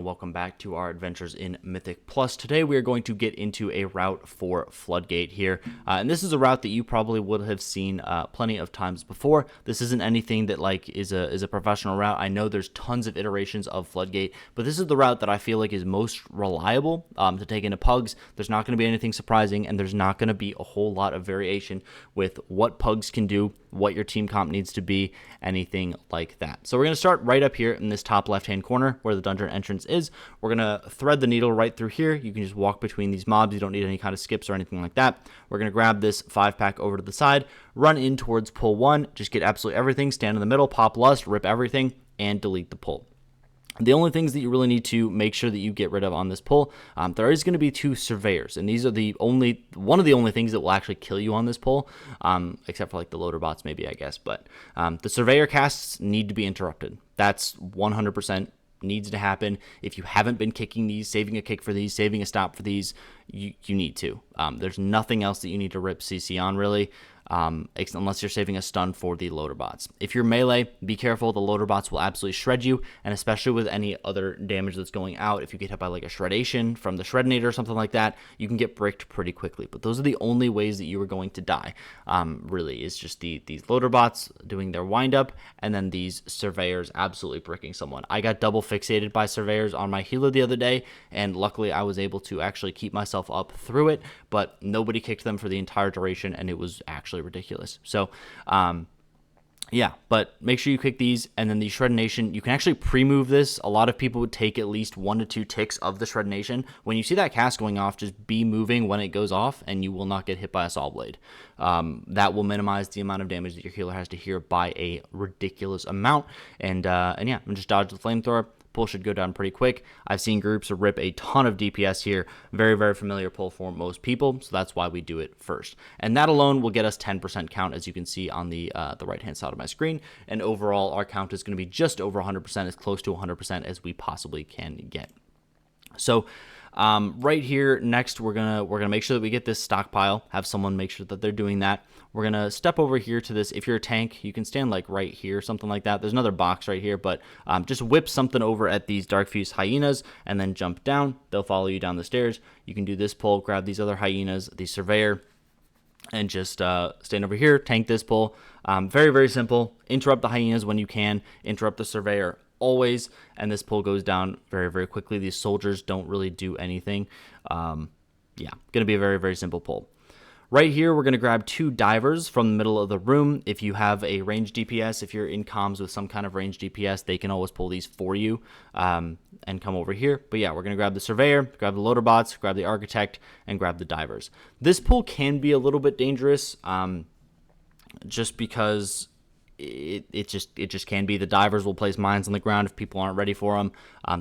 and welcome back to our adventures in Mythic Plus. Today we are going to get into a route for Floodgate here, and this is a route that you probably would have seen plenty of times before. This isn't anything that is a professional route. I know there's tons of iterations of Floodgate, but this is the route that I feel like is most reliable to take into pugs. There's not going to be anything surprising, and there's not going to be a whole lot of variation with what pugs can do, what your team comp needs to be, anything like that. So we're going to start right up here in this top left-hand corner where the dungeon entrance is. We're going to thread the needle right through here. You can just walk between these mobs. You don't need any kind of skips or anything like that. We're going to grab this 5-pack over to the side, run in towards pull 1, just get absolutely everything, stand in the middle, pop lust, rip everything, and delete the pull. The only things that you really need to make sure that you get rid of on this pull, there is going to be 2 surveyors, and these are one of the only things that will actually kill you on this pull, except for like the loader bots maybe, I guess. But the surveyor casts need to be interrupted. That's 100% needs to happen. If you haven't been kicking these, saving a kick for these, saving a stop for these, you need to. There's nothing else that you need to rip CC on really. Unless you're saving a stun for the loader bots. If you're melee, be careful. The loader bots will absolutely shred you, and especially with any other damage that's going out, if you get hit by like a shredation from the shredinator or something like that, you can get bricked pretty quickly. But those are the only ways that you are going to die. Really, is just these loader bots doing their wind up, and then these surveyors absolutely bricking someone. I got double fixated by surveyors on my healer the other day, and luckily I was able to actually keep myself up through it, but nobody kicked them for the entire duration, and it was actually ridiculous. So yeah, but make sure you kick these, and then the Shredination, you can actually pre-move this. A lot of people would take at least 1 to 2 ticks of the Shredination. When you see that cast going off, just be moving when it goes off, and you will not get hit by a Saw Blade. That will minimize the amount of damage that your healer has to heal by a ridiculous amount. And yeah, just dodge the Flamethrower. Pull should go down pretty quick. I've seen groups rip a ton of DPS here. Very, very familiar pull for most people, so that's why we do it first. And that alone will get us 10% count, as you can see on the right-hand side of my screen. And overall, our count is going to be just over 100%, as close to 100% as we possibly can get. So right here, next, we're gonna make sure that we get this stockpile. Have someone make sure that they're doing that. We're gonna step over here to this. If you're a tank, you can stand like right here, something like that. There's another box right here, but just whip something over at these Dark Fuse hyenas and then jump down. They'll follow you down the stairs. You can do this pull, grab these other hyenas, the surveyor, and just stand over here, tank this pull. Very, very simple. Interrupt the hyenas when you can. Interrupt the surveyor always, and this pull goes down very, very quickly. These soldiers don't really do anything. Yeah, gonna be a very, very simple pull. Right here, we're going to grab 2 divers from the middle of the room. If you have a range DPS, if you're in comms with some kind of range DPS, they can always pull these for you and come over here. But yeah, we're going to grab the surveyor, grab the loader bots, grab the architect, and grab the divers. This pull can be a little bit dangerous just because it just can be. The divers will place mines on the ground if people aren't ready for them.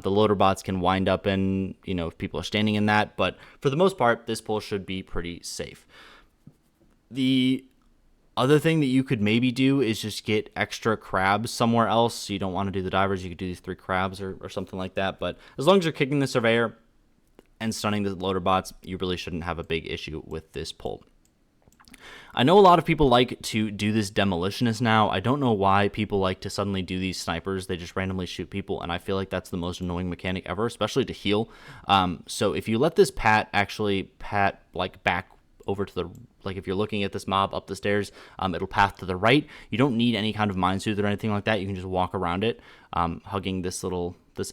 The loader bots can wind up in, if people are standing in that. But for the most part, this pull should be pretty safe. The other thing that you could maybe do is just get extra crabs somewhere else. So you don't want to do the divers. You could do these 3 crabs or something like that. But as long as you're kicking the surveyor and stunning the loader bots, you really shouldn't have a big issue with this pull. I know a lot of people like to do this demolitionist now. I don't know why people like to suddenly do these snipers. They just randomly shoot people, and I feel like that's the most annoying mechanic ever, especially to heal. So if you let this pat like back over to the, like if you're looking at this mob up the stairs, it'll path to the right. You don't need any kind of minesuit or anything like that. You can just walk around it, hugging this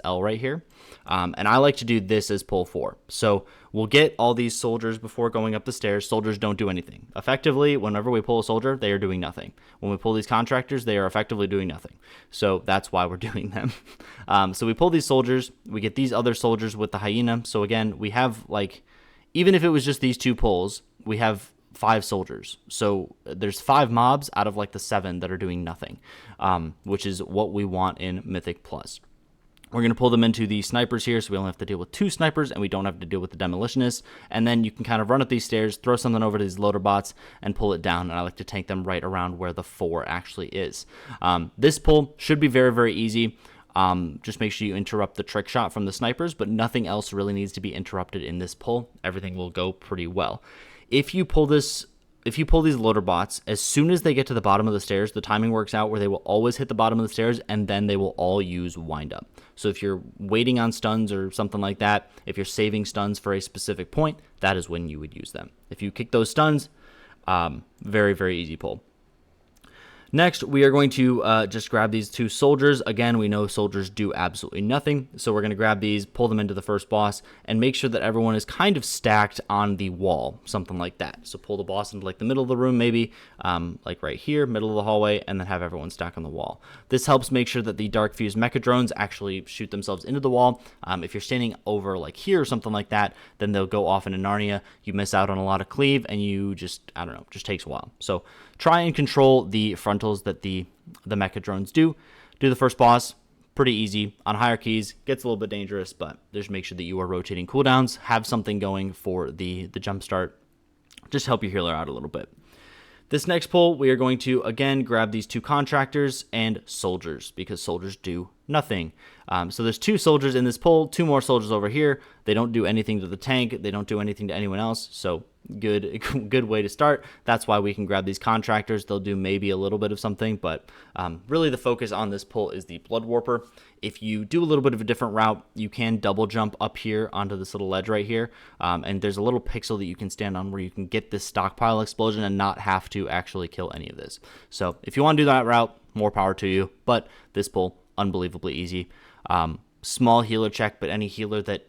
L right here. And I like to do this as pull 4. So we'll get all these soldiers before going up the stairs. Soldiers don't do anything. Effectively, whenever we pull a soldier, they are doing nothing. When we pull these contractors, they are effectively doing nothing. So that's why we're doing them. So we pull these soldiers. We get these other soldiers with the hyena. So again, we have even if it was just these 2 pulls, we have 5 soldiers. So there's 5 mobs out of the 7 that are doing nothing, which is what we want in Mythic Plus. We're going to pull them into the snipers here, so we only have to deal with 2 snipers, and we don't have to deal with the demolitionists. And then you can kind of run up these stairs, throw something over to these loader bots, and pull it down. And I like to tank them right around where the 4 actually is. This pull should be very, very easy. Just make sure you interrupt the trick shot from the snipers, but nothing else really needs to be interrupted in this pull. Everything will go pretty well. If you pull this if you pull these loader bots, as soon as they get to the bottom of the stairs, the timing works out where they will always hit the bottom of the stairs, and then they will all use wind up. So if you're waiting on stuns or something like that, if you're saving stuns for a specific point, that is when you would use them. If you kick those stuns, very, very easy pull. Next, we are going to just grab these 2 soldiers. Again, we know soldiers do absolutely nothing, so we're going to grab these, pull them into the first boss, and make sure that everyone is kind of stacked on the wall, something like that. So pull the boss into like the middle of the room, maybe, like right here, middle of the hallway, and then have everyone stack on the wall. This helps make sure that the Dark Fuse Mecha Drones actually shoot themselves into the wall. If you're standing over like here or something like that, then they'll go off into Narnia. You miss out on a lot of cleave, and you just, I don't know, just takes a while. So try and control the frontals that the mecha drones do. Do the first boss, pretty easy. On higher keys, gets a little bit dangerous, but just make sure that you are rotating cooldowns, have something going for the jump start. Just help your healer out a little bit. This next pull, we are going to, again, grab these 2 contractors and soldiers, because soldiers do nothing. So there's 2 soldiers in this pull, 2 more soldiers over here. They don't do anything to the tank. They don't do anything to anyone else. So good way to start. That's why we can grab these contractors. They'll do maybe a little bit of something, but really the focus on this pull is the Blood Warper. If you do a little bit of a different route, you can double jump up here onto this little ledge right here, and there's a little pixel that you can stand on where you can get this stockpile explosion and not have to actually kill any of this. So if you want to do that route, more power to you, but this pull, unbelievably easy. Small healer check, but any healer that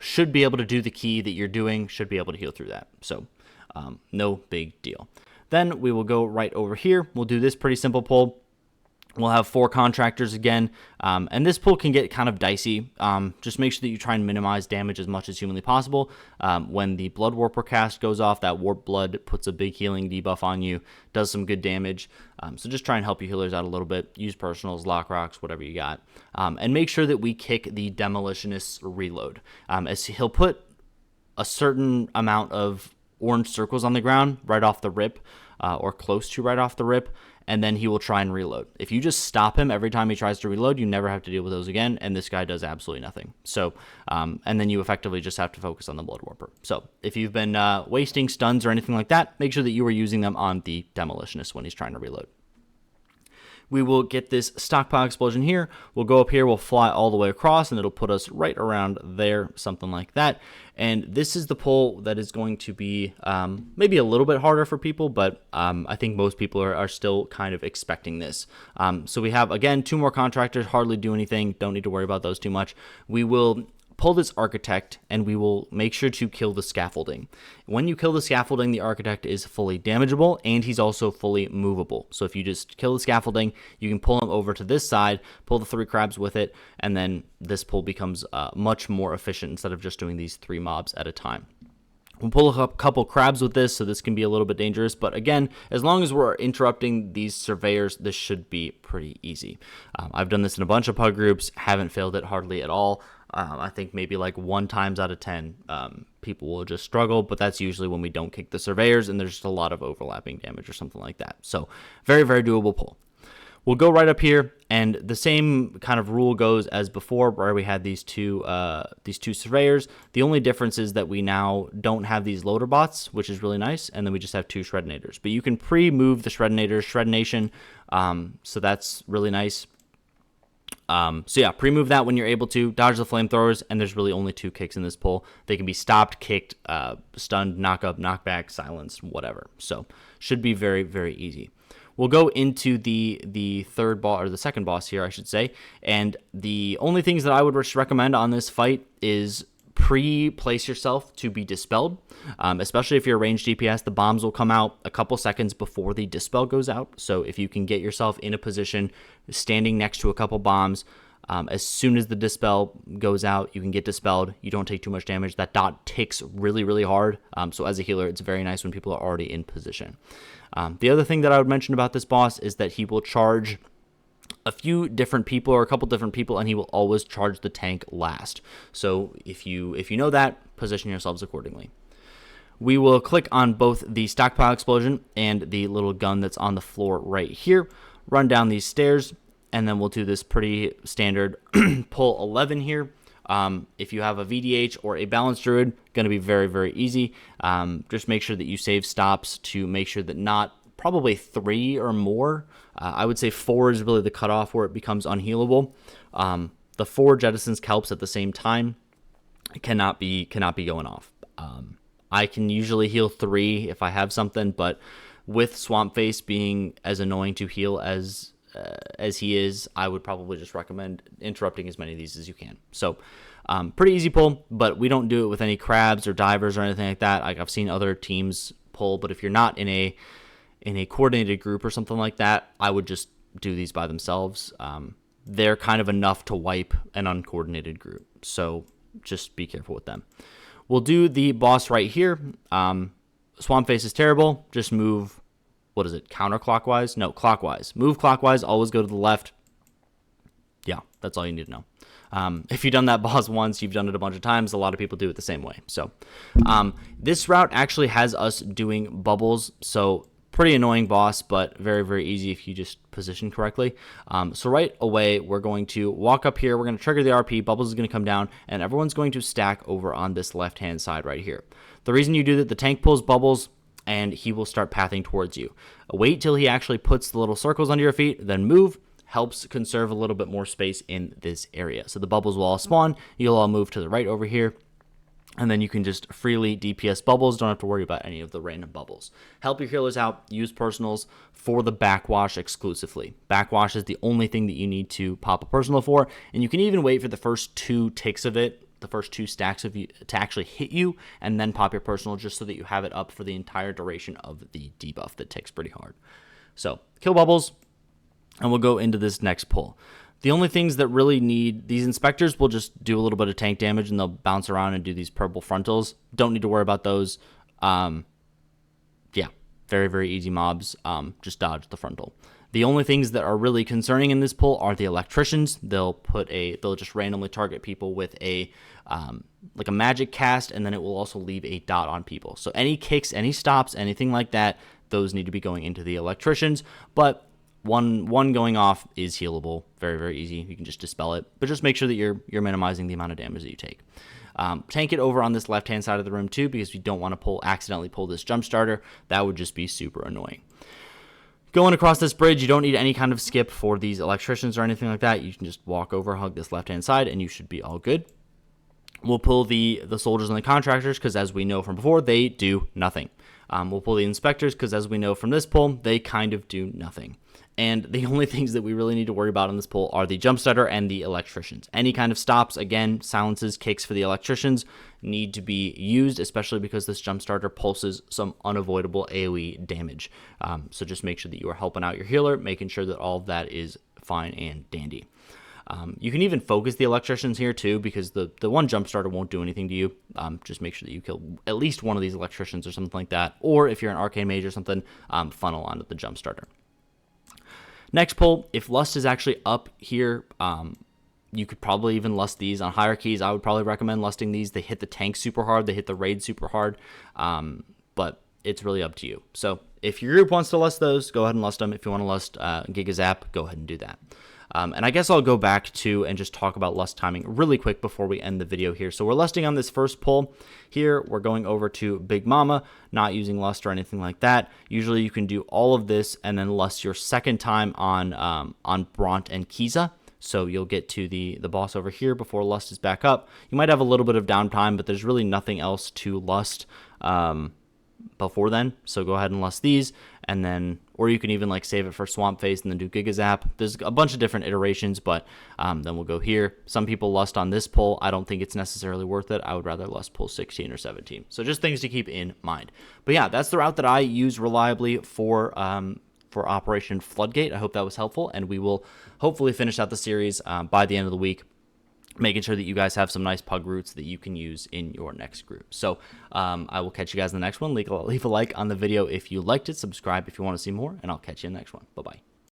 should be able to do the key that you're doing, should be able to heal through that. So no big deal. Then we will go right over here. We'll do this pretty simple pull. We'll have 4 contractors again, and this pull can get kind of dicey. Just make sure that you try and minimize damage as much as humanly possible. When the Blood Warper cast goes off, that Warp Blood puts a big healing debuff on you, does some good damage. So just try and help your healers out a little bit. Use personals, lock rocks, whatever you got. And make sure that we kick the Demolitionist's reload. As he'll put a certain amount of orange circles on the ground right off the rip, or close to right off the rip, and then he will try and reload. If you just stop him every time he tries to reload, you never have to deal with those again, and this guy does absolutely nothing. So, and then you effectively just have to focus on the Blood Warper. So if you've been wasting stuns or anything like that, make sure that you are using them on the Demolitionist when he's trying to reload. We will get this stockpile explosion here. We'll go up here, we'll fly all the way across, and it'll put us right around there, something like that. And this is the pull that is going to be maybe a little bit harder for people, but I think most people are still kind of expecting this. So we have, again, 2 more contractors, hardly do anything. Don't need to worry about those too much. We will pull this architect, and we will make sure to kill the scaffolding. When you kill the scaffolding, the architect is fully damageable, and he's also fully movable. So if you just kill the scaffolding, you can pull him over to this side, pull the 3 crabs with it, and then this pull becomes much more efficient instead of just doing these 3 mobs at a time. We'll pull a couple crabs with this, so this can be a little bit dangerous. But again, as long as we're interrupting these surveyors, this should be pretty easy. I've done this in a bunch of pug groups, haven't failed it hardly at all. I think maybe like 1 times out of 10, people will just struggle, but that's usually when we don't kick the surveyors and there's just a lot of overlapping damage or something like that. So very, very doable pull. We'll go right up here, and the same kind of rule goes as before, where we had these two surveyors. The only difference is that we now don't have these loader bots, which is really nice, and then we just have 2 shredinators. But you can pre-move the shredinators, shredination, so that's really nice. So yeah, pre-move that when you're able to, dodge the flamethrowers, and there's really only 2 kicks in this pull. They can be stopped, kicked, stunned, knock up, knock back, silenced, whatever. So should be very, very easy. We'll go into the third boss, or the second boss here, I should say, and the only things that I would recommend on this fight is pre-place yourself to be dispelled, especially if you're a ranged DPS. The bombs will come out a couple seconds before the dispel goes out, so if you can get yourself in a position standing next to a couple bombs, as soon as the dispel goes out, you can get dispelled. You don't take too much damage. That dot ticks really, really hard, so as a healer, it's very nice when people are already in position. The other thing that I would mention about this boss is that he will charge a few different people or a couple different people, and he will always charge the tank last. So if you know that, position yourselves accordingly. We will click on both the stockpile explosion and the little gun that's on the floor right here, run down these stairs, and then we'll do this pretty standard pull 11 here. If you have a VDH or a balanced druid, going to be very, very easy. Just make sure that you save stops to make sure that not probably 3 or more. I would say 4 is really the cutoff where it becomes unhealable. The 4 jettisons kelps at the same time cannot be going off. I can usually heal 3 if I have something, but with Swamp Face being as annoying to heal as he is, I would probably just recommend interrupting as many of these as you can. So pretty easy pull, but we don't do it with any crabs or divers or anything like that. Like I've seen other teams pull, but if you're not in a coordinated group or something like that, I would just do these by themselves. They're kind of enough to wipe an uncoordinated group, so just be careful with them. We'll do the boss right here. Swamp Face is terrible. Just move, what is it, counterclockwise? No, clockwise. Move clockwise, always go to the left. Yeah, that's all you need to know. If you've done that boss once, you've done it a bunch of times. A lot of people do it the same way. So this route actually has us doing bubbles, so pretty annoying boss, but very, very easy if you just position correctly. So right away, we're going to walk up here. We're going to trigger the RP. Bubbles is going to come down, and everyone's going to stack over on this left-hand side right here. The reason you do that, the tank pulls bubbles, and he will start pathing towards you. Wait till he actually puts the little circles under your feet, then move. Helps conserve a little bit more space in this area. So the bubbles will all spawn. You'll all move to the right over here. And then you can just freely DPS bubbles. Don't have to worry about any of the random bubbles. Help your healers out. Use personals for the backwash exclusively. Backwash is the only thing that you need to pop a personal for. And you can even wait for the first 2 ticks of it, the first 2 stacks of you to actually hit you, and then pop your personal just so that you have it up for the entire duration of the debuff that ticks pretty hard. So kill bubbles, and we'll go into this next pull. The only things that really need, these inspectors will just do a little bit of tank damage and they'll bounce around and do these purple frontals. Don't need to worry about those. Yeah, very, very easy mobs. Just dodge the frontal. The only things that are really concerning in this pull are the electricians. They'll just randomly target people with a like a magic cast, and then it will also leave a dot on people. So any kicks, any stops, anything like that, those need to be going into the electricians. But one going off is healable. Very, very easy. You can just dispel it, but just make sure that you're minimizing the amount of damage that you take. Tank it over on this left-hand side of the room too, because we don't want to accidentally pull this jump starter. That would just be super annoying. Going across this bridge, you don't need any kind of skip for these electricians or anything like that. You can just walk over, hug this left-hand side, and you should be all good. We'll pull the soldiers and the contractors, because as we know from before, they do nothing. We'll pull the inspectors, because as we know from this pull, they kind of do nothing. And the only things that we really need to worry about on this pull are the jump starter and the electricians. Any kind of stops, again, silences, kicks for the electricians need to be used, especially because this jump starter pulses some unavoidable AoE damage. So just make sure that you are helping out your healer, making sure that all of that is fine and dandy. You can even focus the electricians here too, because the one jump starter won't do anything to you. Just make sure that you kill at least one of these electricians or something like that. Or if you're an arcane mage or something, funnel onto the jump starter. Next pull, if Lust is actually up here, you could probably even lust these on hierarchies. I would probably recommend lusting these. They hit the tank super hard. They hit the raid super hard. But it's really up to you. So if your group wants to lust those, go ahead and lust them. If you want to lust Gigazap, go ahead and do that. And I guess I'll go back to and just talk about lust timing really quick before we end the video here. So we're lusting on this first pull. Here, we're going over to Big Mama, not using lust or anything like that. Usually you can do all of this and then lust your second time on Bront and Kiza. So you'll get to the boss over here before lust is back up. You might have a little bit of downtime, but there's really nothing else to lust before then. So go ahead and lust these, and then, or you can even like save it for Swamp Face and then do Gigazap. There's a bunch of different iterations, but then we'll go here. Some people lust on this pull. I don't think it's necessarily worth it. I would rather lust pull 16 or 17. So just things to keep in mind. But yeah, that's the route that I use reliably for Operation Floodgate. I hope that was helpful, and we will hopefully finish out the series by the end of the week, making sure that you guys have some nice pug routes that you can use in your next group. So I will catch you guys in the next one. Leave a like on the video if you liked it. Subscribe if you want to see more, and I'll catch you in the next one. Bye-bye.